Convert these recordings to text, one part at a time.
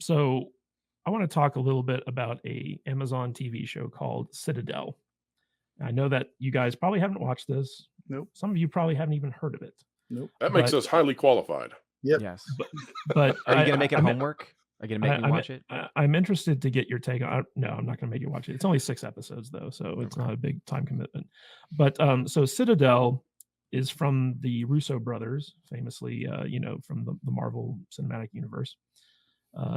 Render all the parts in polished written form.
So I want to talk a little bit about a Amazon TV show called Citadel. I know that you guys probably haven't watched this. Nope. Some of you probably haven't even heard of it. Nope. That makes But us highly qualified. Yep. Yes. but Are you I, gonna I make it I'm homework? Are you gonna make me watch it? I'm interested to get your take on. No, I'm not going to make you watch it. It's only 6 episodes though, so it's Okay. not a big time commitment. But so Citadel is from the Russo brothers, famously, from the Marvel Cinematic Universe.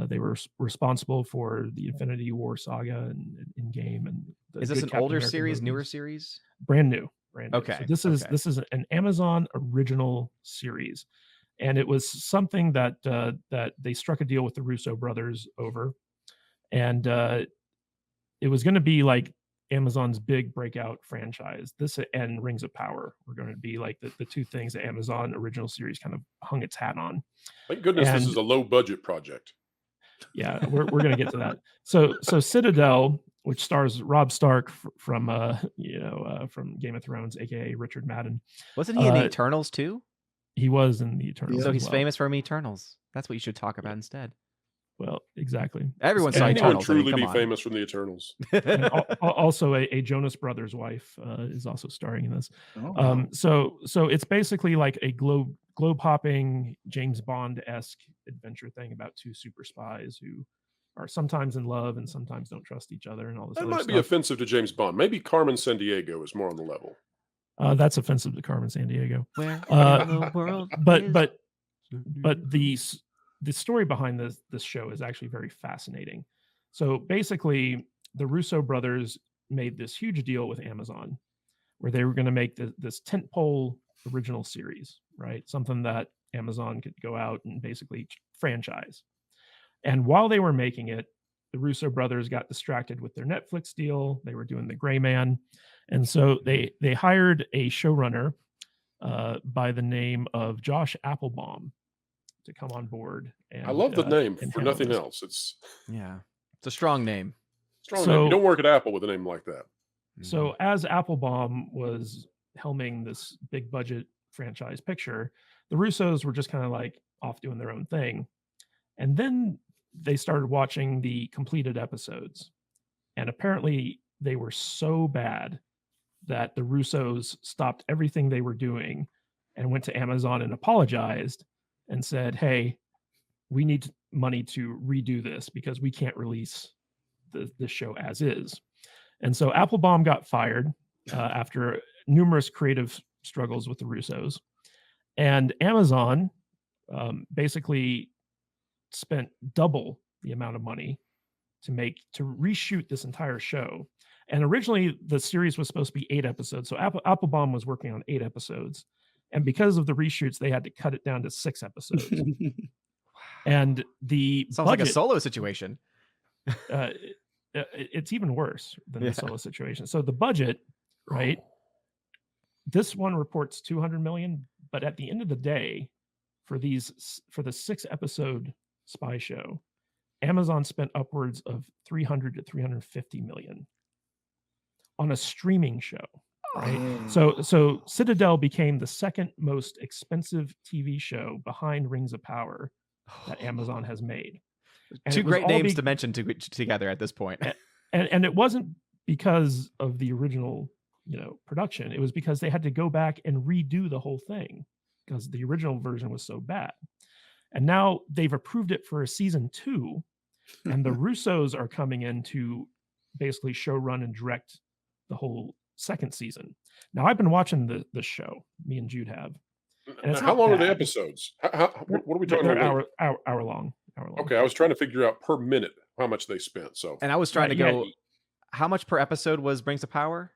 They were responsible for the Infinity War saga and in game. And Is this an older series, newer series? Brand new, brand new. Okay. So this is an Amazon original series, and it was something that that they struck a deal with the Russo brothers over, and it was going to be like Amazon's big breakout franchise. This and Rings of Power were going to be like the two things that Amazon original series kind of hung its hat on. Thank goodness this And is a low budget project. yeah, we're going to get to that. So Citadel, which stars Rob Stark from from Game of Thrones, aka Richard Madden. Wasn't he in the Uh, Eternals too? He was in the Eternals. Yeah. So as he's well. famous from Eternals. That's what you should talk about instead. Well, exactly. Everyone And saw Can anyone Eternals. I mean, truly come be on. famous from the Eternals? And also a Jonas Brothers wife is also starring in this. Oh, wow. So it's basically like a globe hopping James Bond esque adventure thing about two super spies who are sometimes in love and sometimes don't trust each other and all this That other might be stuff. offensive to James Bond. Maybe Carmen Sandiego is more on the level. That's offensive to Carmen Sandiego. Where Uh, in the world? But is- but but the story behind this show is actually very fascinating. So basically, the Russo brothers made this huge deal with Amazon, where they were going to make this tentpole original series, right? Something that Amazon could go out and basically franchise. And while they were making it, the Russo brothers got distracted with their Netflix deal. They were doing The Gray Man, and so they hired a showrunner by the name of Josh Applebaum to come on board. And I love the name and for handle nothing this. else. It's Yeah, it's a strong name. strong. So- name. You don't work at Apple with a name like that. So as Applebaum was helming this big budget franchise picture, the Russos were just kind of like off doing their own thing. And then they started watching the completed episodes. And apparently they were so bad that the Russos stopped everything they were doing and went to Amazon and apologized and said, "Hey, we need money to redo this because we can't release the show as is." And so Applebaum got fired after numerous creative struggles with the Russos. And Amazon basically spent double the amount of money to reshoot this entire show. And originally the series was supposed to be 8 episodes. So Applebaum was working on 8 episodes. And because of the reshoots, they had to cut it down to 6 episodes. And the Sounds like a budget, solo situation. it's even worse than Yeah. the solo situation. So the budget, right? This one reports 200 million, but at the end of the day, for the 6-episode spy show, Amazon spent upwards of 300 to 350 million on a streaming show. Right. Oh. So Citadel became the second most expensive TV show behind Rings of Power that Amazon has made. And Two it was great all names to mention together at this point. and it wasn't because of the original, production. It was because they had to go back and redo the whole thing because the original version was so bad. And now they've approved it for a season 2, and the Russos are coming in to basically show run and direct the whole second season. Now I've been watching the show, me and Jude have. And it's How not long are the bad. episodes? What are we talking They're about? hour long. Okay, I was trying to figure out per minute how much they spent. So And I was trying to Yeah, go, how much per episode was Brings of Power?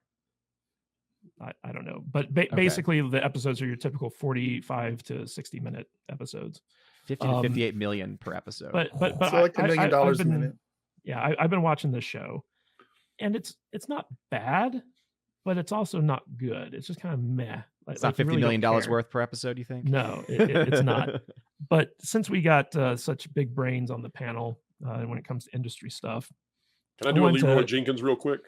I don't know, but basically the episodes are your typical 45 to 60-minute episodes. 50 to 58 million per episode. But So like $1 million I've a been- minute. Yeah, I've been watching this show, and it's not bad, but it's also not good. It's just kind of meh. It's not you $50 really million don't care. worth per episode, you think? No, it's not. But since we got such big brains on the panel when it comes to industry stuff, can I do a want to- Leroy Jenkins real quick?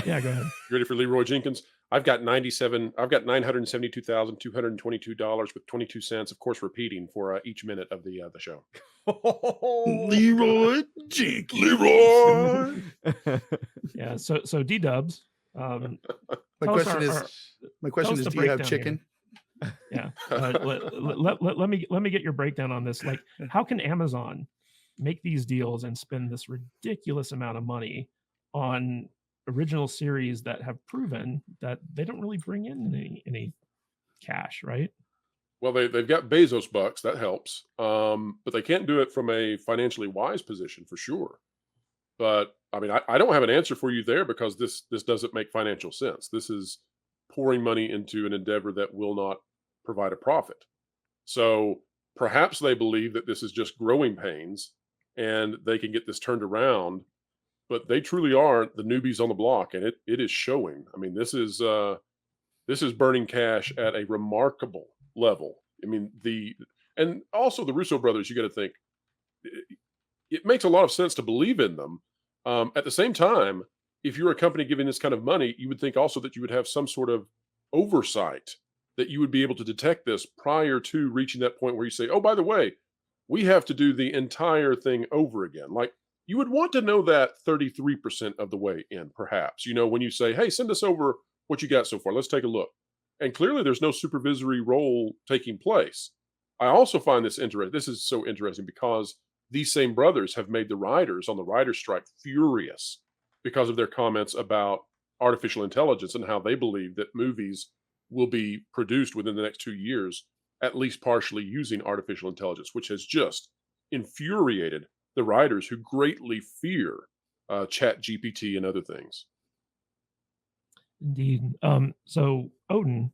yeah, go ahead. You ready for Leroy Jenkins? I've got $972,222 with 22 cents, of course, repeating for each minute of the show. Leroy Jenkins. Leroy. Yeah. So D Dubs, My tell us question is, tell us the do you have breakdown here. chicken? Yeah. Let me get your breakdown on this. Like, how can Amazon make these deals and spend this ridiculous amount of money on original series that have proven that they don't really bring in any cash, right? Well, they've got Bezos bucks, that helps. But they can't do it from a financially wise position for sure. But I mean, I don't have an answer for you there because this doesn't make financial sense. This is pouring money into an endeavor that will not provide a profit. So perhaps they believe that this is just growing pains and they can get this turned around, but they truly are the newbies on the block, and it is showing. I mean, this is burning cash at a remarkable level. I mean, and also the Russo brothers, you got to think it makes a lot of sense to believe in them. At the same time, if you're a company giving this kind of money, you would think also that you would have some sort of oversight, that you would be able to detect this prior to reaching that point where you say, oh, by the way, we have to do the entire thing over again. Like, you would want to know that 33% of the way in, perhaps, when you say, hey, send us over what you got so far. Let's take a look. And clearly there's no supervisory role taking place. I also find this interesting. This is so interesting because these same brothers have made the writers on the writer's strike furious because of their comments about artificial intelligence and how they believe that movies will be produced within the next 2 years, at least partially using artificial intelligence, which has just infuriated the writers who greatly fear Chat GPT and other things. Indeed. So Odin,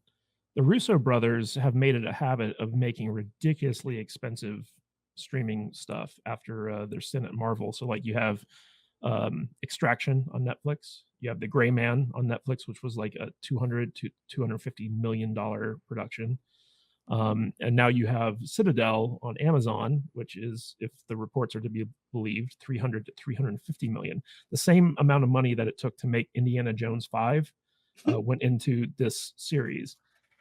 the Russo brothers have made it a habit of making ridiculously expensive streaming stuff after their stint at Marvel. So like you have Extraction on Netflix. You have The Gray Man on Netflix, which was like a $200 to $250 million production. And now you have Citadel on Amazon, which is, if the reports are to be believed, 300 to 350 million. The same amount of money that it took to make Indiana Jones 5 went into this series.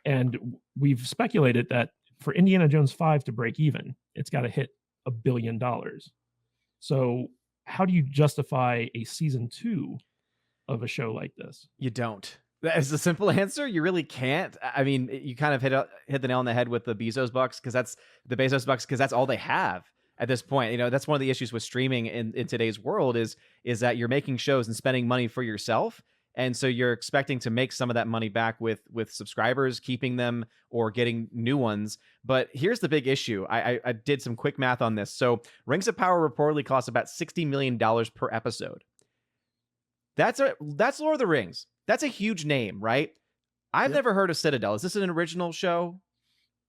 And we've speculated that for Indiana Jones 5 to break even, it's got to hit $1 billion. So how do you justify a season 2 of a show like this? You don't. That is the simple answer. You really can't. I mean, you kind of hit the nail on the head with the Bezos bucks, because that's all they have at this point. That's one of the issues with streaming in today's world is that you're making shows and spending money for yourself. And so you're expecting to make some of that money back with subscribers, keeping them or getting new ones. But here's the big issue. I did some quick math on this. So Rings of Power reportedly costs about $60 million per episode. That's Lord of the Rings. That's a huge name, right? I've never heard of Citadel. Is this an original show?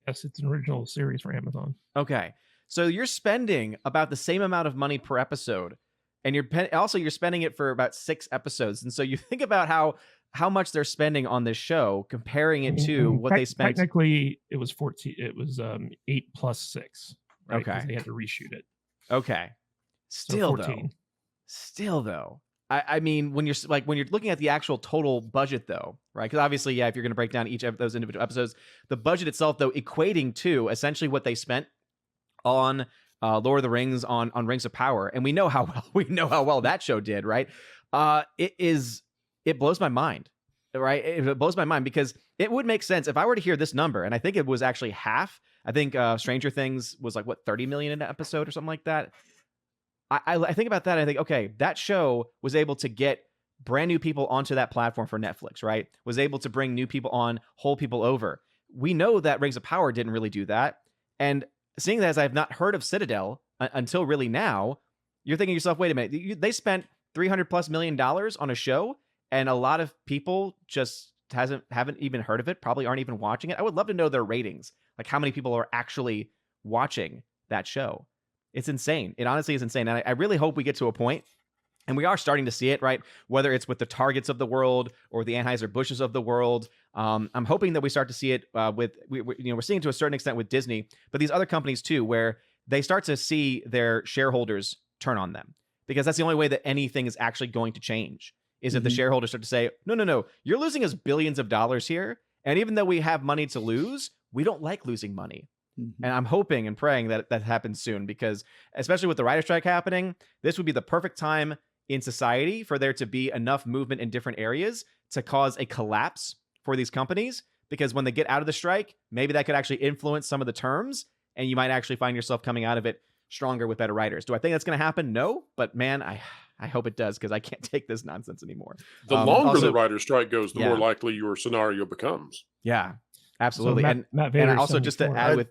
Yes, it's an original series for Amazon. Okay. So you're spending about the same amount of money per episode, and you're spending it for about 6 episodes. And so you think about how much they're spending on this show, comparing it to what they spent. Technically, it was 14. It was 8 plus 6. Right? Okay. 'Cause they had to reshoot it. Okay. So Still though. I mean, when you're looking at the actual total budget, though, right? Because obviously, yeah, if you're going to break down each of those individual episodes, the budget itself, though, equating to essentially what they spent on Lord of the Rings, on Rings of Power, and we know how well that show did, right? It blows my mind, right? It blows my mind because it would make sense if I were to hear this number, and I think it was actually half. I think Stranger Things was like 30 million an episode or something like that. I think about that and I think, okay, that show was able to get brand new people onto that platform for Netflix, right? Was able to bring new people on, hold people over. We know that Rings of Power didn't really do that. And seeing that as I've not heard of Citadel until really now, you're thinking to yourself, wait a minute, they spent $300+ million on a show and a lot of people just haven't even heard of it, probably aren't even watching it. I would love to know their ratings, like how many people are actually watching that show. It's insane. It honestly is insane. And I really hope we get to a point, and we are starting to see it, right? Whether it's with the Targets of the world or the Anheuser-Busch's of the world. I'm hoping that we start to see it we're seeing it to a certain extent with Disney, but these other companies too, where they start to see their shareholders turn on them, because that's the only way that anything is actually going to change, is if the shareholders start to say, no, you're losing us billions of dollars here. And even though we have money to lose, we don't like losing money. And I'm hoping and praying that that happens soon, because especially with the writer strike happening, this would be the perfect time in society for there to be enough movement in different areas to cause a collapse for these companies. Because when they get out of the strike, maybe that could actually influence some of the terms, and you might actually find yourself coming out of it stronger with better writers. Do I think that's going to happen? No, but man, I hope it does, because I can't take this nonsense anymore. The longer also, the writer's strike goes, the Yeah. more likely your scenario becomes. Yeah, absolutely. So and Matt Vader I also just to 74. add with,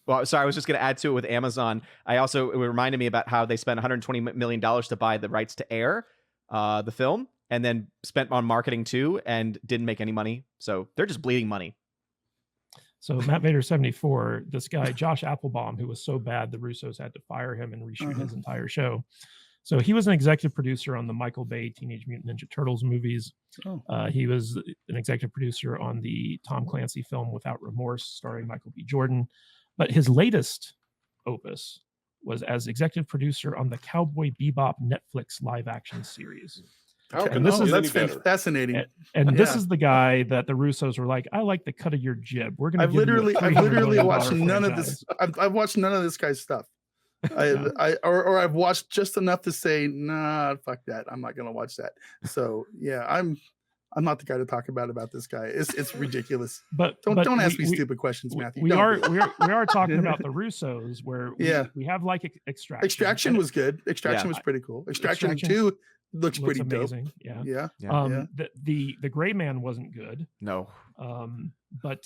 well, sorry, I was just going to add to it with Amazon. It reminded me about how they spent $120 million to buy the rights to air the film, and then spent on marketing too, and didn't make any money. So they're just bleeding money. So Matt Vader 74, this guy Josh Applebaum, who was so bad the Russos had to fire him and reshoot his entire show. So he was an executive producer on the Michael Bay Teenage Mutant Ninja Turtles movies. He was an executive producer on the Tom Clancy film Without Remorse, starring Michael B. Jordan. But his latest opus was as executive producer on the Cowboy Bebop Netflix live-action series. How can And this is any better? fascinating. And this is the guy that the Russos were like, I like the cut of your jib. We're going to I've literally watched none of franchise." this. I've watched none of this guy's stuff. Or I've watched just enough to say, nah, fuck that. I'm not gonna watch that. So yeah, I'm not the guy to talk about this guy. It's ridiculous. But Don't ask me stupid questions, Matthew. We Don't. are talking about the Russos, where we have like Extraction. Extraction was good. Extraction was pretty cool. Extraction 2 looks pretty amazing. dope. Yeah. The Gray Man wasn't good. No. But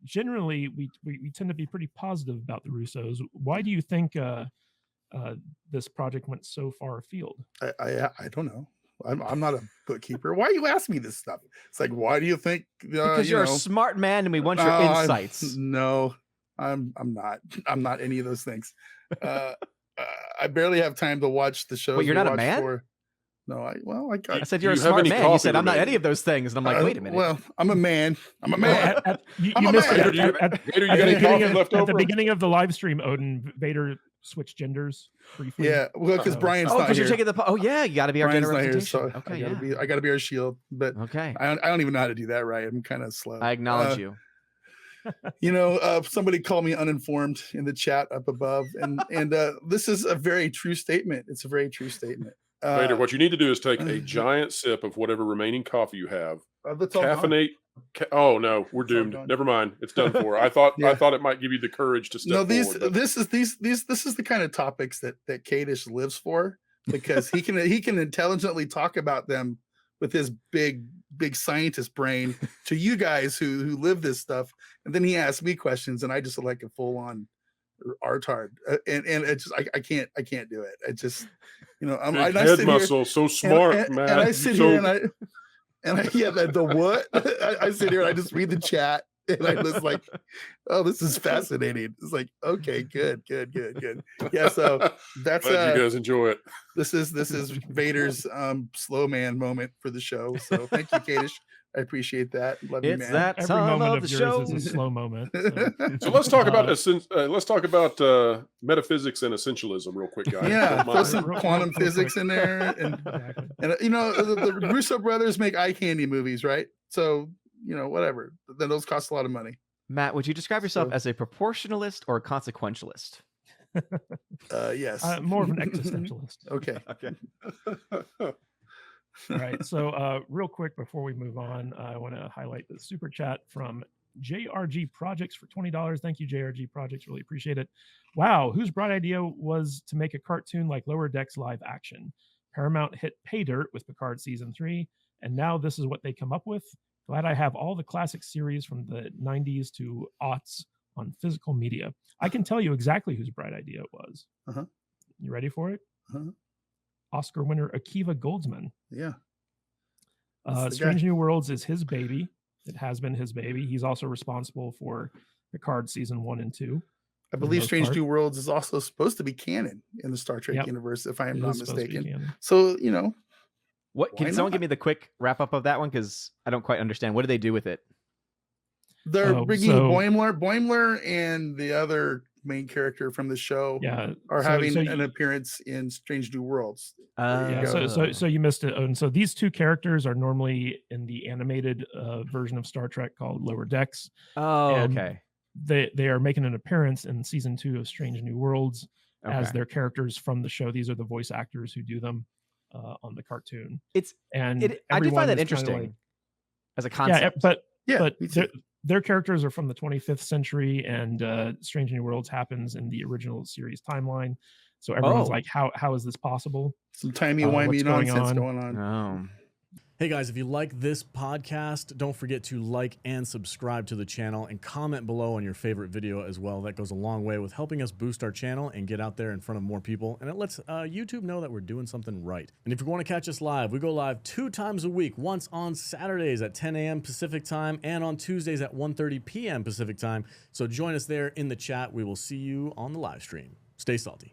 generally we tend to be pretty positive about the Russos. Why do you think this project went so far afield? I don't know. I'm not a bookkeeper. Why you ask me this stuff? It's like, why do you think? Because you're a smart man, and we want your insights. No, I'm not. I'm not any of those things. I barely have time to watch the shows. Wait, you're not a man? No, I said you're a Do you have smart any man. You coffee said I'm not remaining? any of those things, and I'm like, wait a minute. Well, I'm a man. I'm a man. You I'm a missed man. it. Vader, you got any coffee left At over? the beginning of the live stream, Odin Vader switched genders briefly. Yeah, well, because Brian's not because here. you're taking the. Oh yeah, you got to be our Brian's gender not here, representation. so Okay, I gotta be our shield. But okay. I don't even know how to do that right. I'm kind of slow. I acknowledge you. Somebody called me uninformed in the chat up above, and this is a very true statement. It's a very true statement. Vader, what you need to do is take a giant sip of whatever remaining coffee you have. That's all gone. Caffeinate. Oh no, we're It's all doomed. gone. Never mind. It's done for. I thought it might give you the courage to step No, forward. but- this is the kind of topics that Kadish lives for, because he can intelligently talk about them with his big scientist brain to you guys who live this stuff, and then he asks me questions, and I just like a full on artard, and it just I can't do it. I just I'm Big I head sit muscle, here, so smart, and man. I sit So- here and I the what? I sit here and I just read the chat, and I was like, oh, this is fascinating. It's like, okay, good. Yeah, so that's Glad you guys enjoy it. this is Vader's slow man moment for the show. So thank you, Kadish. I appreciate that. Love you, It's man. that Every time moment of of the yours show. is a slow moment. So. So let's talk about metaphysics and essentialism real quick, guys. Yeah, Don't throw mind. some Real quantum quick. physics in there, and Exactly. the Russo brothers make eye candy movies, right? So whatever. Then those cost a lot of money. Matt, would you describe yourself So- as a proportionalist or a consequentialist? Yes. More of an existentialist. Okay. Okay. All right. So, real quick before we move on, I want to highlight the super chat from JRG Projects for $20. Thank you, JRG Projects. Really appreciate it. Wow. Whose bright idea was to make a cartoon like Lower Decks live action? Paramount hit pay dirt with Picard season 3, and now this is what they come up with. Glad I have all the classic series from the 90s to aughts on physical media. I can tell you exactly whose bright idea it was. Uh-huh. You ready for it? Uh-huh. Oscar winner Akiva Goldsman. Yeah. That's the Strange guy. New Worlds is his baby. It has been his baby. He's also responsible for Picard season 1 and 2. I the believe most Strange part. New Worlds is also supposed to be canon in the Star Trek Yep. universe, if I am It not is supposed to be mistaken. canon. So, What can Why someone not? give me the quick wrap up of that one? Because I don't quite understand. What do they do with it? they're Oh, bringing so- Boimler and the other main character from the show, Yeah. are So having so an appearance in Strange New Worlds. There you yeah, go. so you missed it, Odin. So these two characters are normally in the animated version of Star Trek called Lower Decks, Oh, and okay. they are making an appearance in season 2 of Strange New Worlds as Okay. their characters from the show. These are the voice actors who do them on the cartoon, It's and I do find everyone that is kind of interesting like, as a yeah, concept. Yeah, but me too. their characters are from the 25th century, and Strange New Worlds happens in the original series timeline. So everyone's Oh. like, how is this possible? Some timey What's wimey going nonsense on? going on. Oh. Hey guys, if you like this podcast, don't forget to like and subscribe to the channel and comment below on your favorite video as well. That goes a long way with helping us boost our channel and get out there in front of more people. And it lets YouTube know that we're doing something right. And if you want to catch us live, we go live 2 times a week, once on Saturdays at 10 a.m. Pacific time and on Tuesdays at 1:30 p.m. Pacific time. So join us there in the chat. We will see you on the live stream. Stay salty.